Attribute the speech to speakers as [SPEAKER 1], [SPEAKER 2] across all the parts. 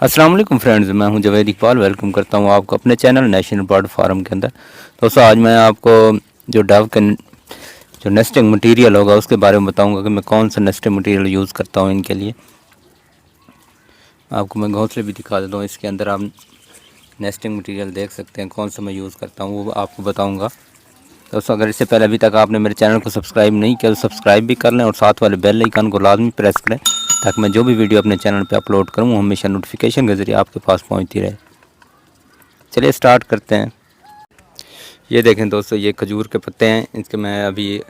[SPEAKER 1] अस्सलाम वालेकुम फ्रेंड्स, मैं हूं जवेद इकबाल। वेलकम करता हूं आपको अपने चैनल नेशनल बर्ड फार्म के अंदर। दोस्तों, आज मैं आपको जो डव के जो नेस्टिंग मटेरियल होगा उसके बारे में बताऊंगा कि मैं कौन सा नेस्टिंग मटेरियल यूज़ करता हूं इनके लिए। आपको मैं घोंसले भी दिखा देता हूँ। इसके अंदर आप नेस्टिंग मटेरियल देख सकते हैं, कौन सा मैं यूज़ करता हूँ वो आपको बताऊँगा। दोस्तों, अगर इससे पहले अभी तक आपने मेरे चैनल को सब्सक्राइब नहीं किया तो सब्सक्राइब भी कर लें और साथ वाले बेल आइकन को लाजमी प्रेस करें ताकि मैं जो भी वीडियो अपने चैनल पे अपलोड करूँ वो हमेशा नोटिफिकेशन के ज़रिए आपके पास पहुँचती रहे। चलिए स्टार्ट करते हैं। ये देखें दोस्तों, ये खजूर के पत्ते हैं। इसके मैं अभी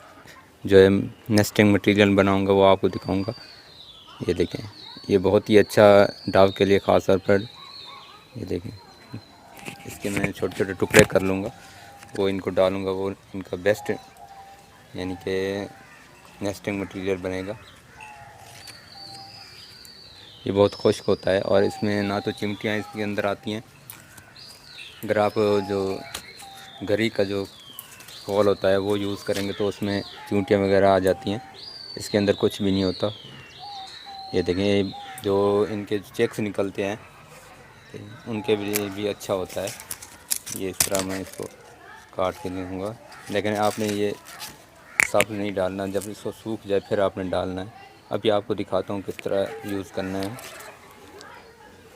[SPEAKER 1] जो है नेस्टिंग मटेरियल बनाऊंगा वो आपको दिखाऊंगा। ये देखें, ये बहुत ही अच्छा डाव के लिए ख़ास तौर पर। ये देखें, इसके मैं छोटे छोटे टुकड़े कर लूँगा, वो इनको डालूँगा, वो इनका बेस्ट यानी कि नेस्टिंग मटेरियल बनेगा। ये बहुत खुश्क होता है और इसमें ना तो चिमटियाँ इसके अंदर आती हैं। अगर आप जो गरी का जो फॉल होता है वो यूज़ करेंगे तो उसमें चिमटियाँ वगैरह आ जाती हैं। इसके अंदर कुछ भी नहीं होता। ये देखें, जो इनके चेक्स निकलते हैं उनके लिए भी अच्छा होता है। ये इस तरह मैं इसको काट के दूँगा, लेकिन आपने ये साफ नहीं डालना, जब इसको सूख जाए फिर आपने डालना है। अभी आपको दिखाता हूँ किस तरह यूज़ करना है।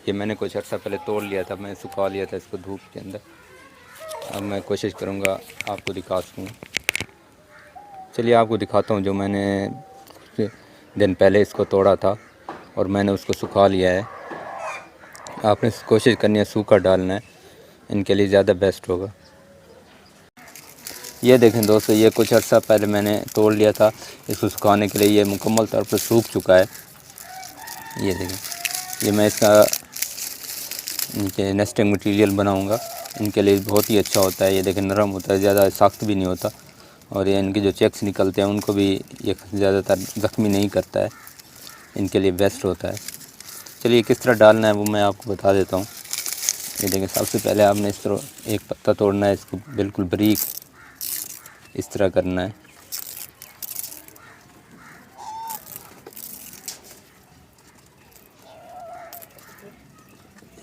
[SPEAKER 1] ये मैंने कुछ अर्सा पहले तोड़ लिया था, मैं सुखा लिया था इसको धूप के अंदर। अब मैं कोशिश करूँगा आपको दिखा सकूँ। चलिए आपको दिखाता हूँ। जो मैंने कुछ दिन पहले इसको तोड़ा था और मैंने उसको सुखा लिया है। आपने कोशिश करनी है सूखा डालना है, इनके लिए ज़्यादा बेस्ट होगा। ये देखें दोस्तों, ये कुछ अर्सा पहले मैंने तोड़ लिया था इसको सुखाने के लिए। ये मुकम्मल तौर पर सूख चुका है। ये देखें, ये मैं इसका नेस्टिंग मटेरियल बनाऊंगा। इनके लिए बहुत ही अच्छा होता है। ये देखें, नरम होता है, ज़्यादा सख्त भी नहीं होता और ये इनके जो चेक्स निकलते हैं उनको भी ये ज़्यादातर ज़ख्मी नहीं करता है। इनके लिए बेस्ट होता है। चलिए किस तरह डालना है वो मैं आपको बता देता हूँ। ये देखें, सबसे पहले आपने इस तरह एक पत्ता तोड़ना है, इसको बिल्कुल बारीक इस तरह करना है।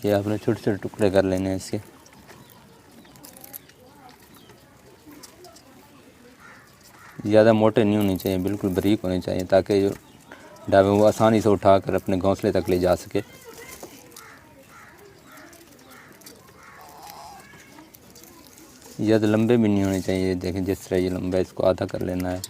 [SPEAKER 1] ये आपने छोटे छोटे टुकड़े कर लेने हैं इसके। ज़्यादा मोटे नहीं होने चाहिए, बिल्कुल बारीक होने चाहिए ताकि जो डावे वो आसानी से उठाकर अपने घोंसले तक ले जा सके। ज़्यादा लंबे भी नहीं होने चाहिए। देखें जिस तरह ये लंबा है, इसको आधा कर लेना है।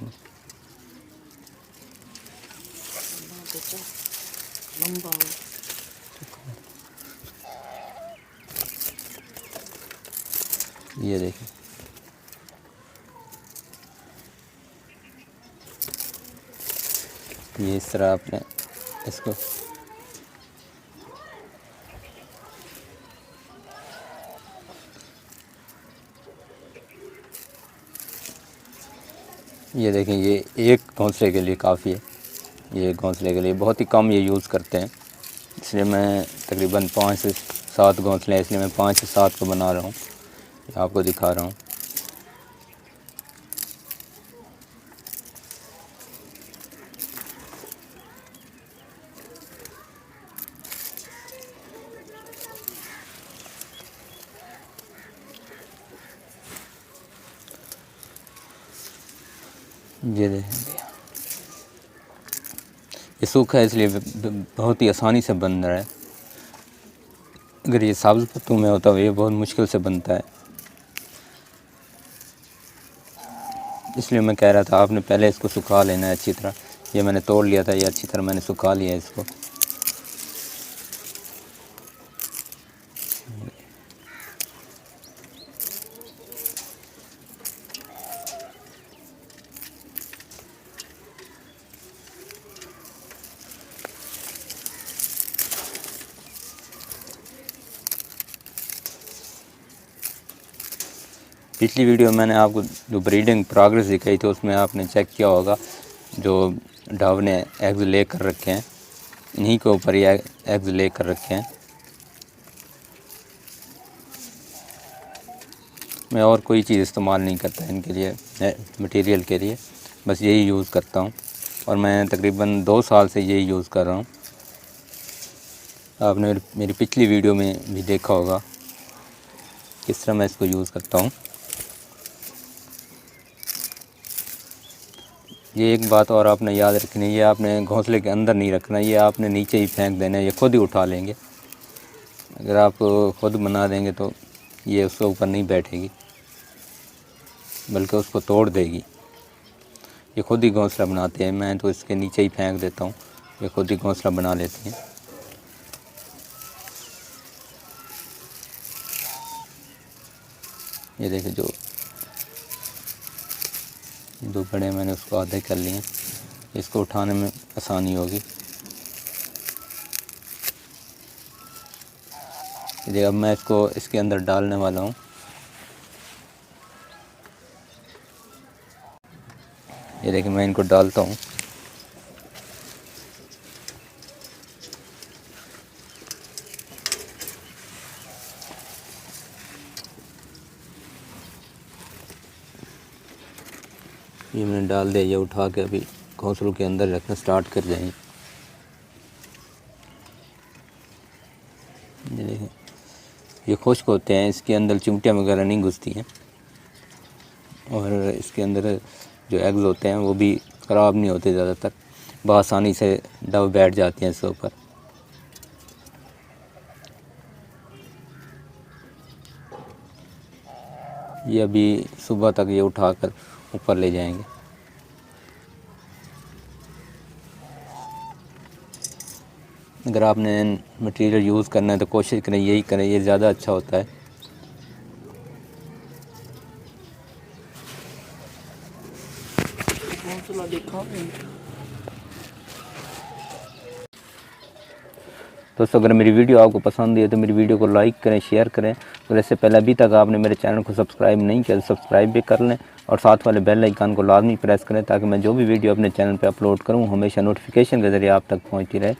[SPEAKER 1] ये देखें, ये इस तरह आपने इसको ये देखें, ये एक घोंसले के लिए काफ़ी है। ये घोंसले के लिए बहुत ही कम ये यूज़ करते हैं, इसलिए मैं तकरीबन 5 से 7 घोंसले हैं, इसलिए मैं 5 से 7 को बना रहा हूँ, आपको दिखा रहा हूँ। ये देखें, ये सूखा है इसलिए बहुत ही आसानी से बन रहा है। अगर ये सब्ज़ पत्तों में होता है ये बहुत मुश्किल से बनता है। इसलिए मैं कह रहा था आपने पहले इसको सुखा लेना है अच्छी तरह। ये मैंने तोड़ लिया था, ये अच्छी तरह मैंने सुखा लिया है इसको। पिछली वीडियो में मैंने आपको जो ब्रीडिंग प्रोग्रेस दिखाई थी उसमें आपने चेक किया होगा, जो डव ने एग्स ले कर रखे हैं, इन्हीं के ऊपर ये एग्स ले कर रखे हैं। मैं और कोई चीज़ इस्तेमाल नहीं करता इनके लिए, मटेरियल के लिए, बस यही यूज़ करता हूँ और मैं तकरीबन 2 साल से यही यूज़ कर रहा हूँ। आपने मेरी पिछली वीडियो में भी देखा होगा किस तरह मैं इसको यूज़ करता हूँ। ये एक बात और आपने याद रखनी है, ये आपने घोंसले के अंदर नहीं रखना, ये आपने नीचे ही फेंक देना है, ये खुद ही उठा लेंगे। अगर आप खुद बना देंगे तो ये उसके ऊपर नहीं बैठेगी बल्कि उसको तोड़ देगी। ये खुद ही घोंसला बनाते हैं, मैं तो इसके नीचे ही फेंक देता हूँ, ये खुद ही घोंसला बना लेती हैं। ये देखिए जो दो बड़े मैंने उसको आधे कर लिए, इसको उठाने में आसानी होगी। ये अब मैं इसको इसके अंदर डालने वाला हूँ। ये देखिए मैं इनको डालता हूँ। ये मैंने डाल दिया, ये उठा के अभी घोंसलों के अंदर रखना स्टार्ट कर जाएंगे। ये देखिए ये खुश्क होते हैं, इसके अंदर चिमटियाँ वगैरह नहीं घुसती हैं और इसके अंदर जो एग्स होते हैं वो भी ख़राब नहीं होते, ज़्यादातर बआसानी से दब बैठ जाती हैं इसके ऊपर। ये अभी सुबह तक ये उठाकर ऊपर ले जाएंगे। अगर आपने मटेरियल यूज़ करना है तो कोशिश करें यही करें, ये ज़्यादा अच्छा होता है। दोस्तों अगर मेरी वीडियो आपको पसंद है तो मेरी वीडियो को लाइक करें, शेयर करें और इससे पहले अभी तक आपने मेरे चैनल को सब्सक्राइब नहीं किया तो सब्सक्राइब भी कर लें और साथ वाले बेल आइकन को लाजमी प्रेस करें ताकि मैं जो भी वीडियो अपने चैनल पर अपलोड करूँ हमेशा नोटिफिकेशन के ज़रिए आप तक पहुँचती रहे।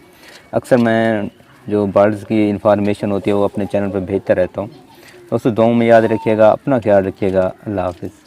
[SPEAKER 1] अक्सर मैं जो बर्ड्स की इंफॉर्मेशन होती है वो अपने चैनल पर भेजता रहता हूँ। दोस्तों दुआओं में याद रखिएगा, अपना ख्याल रखिएगा। अल्लाह हाफ़िज़।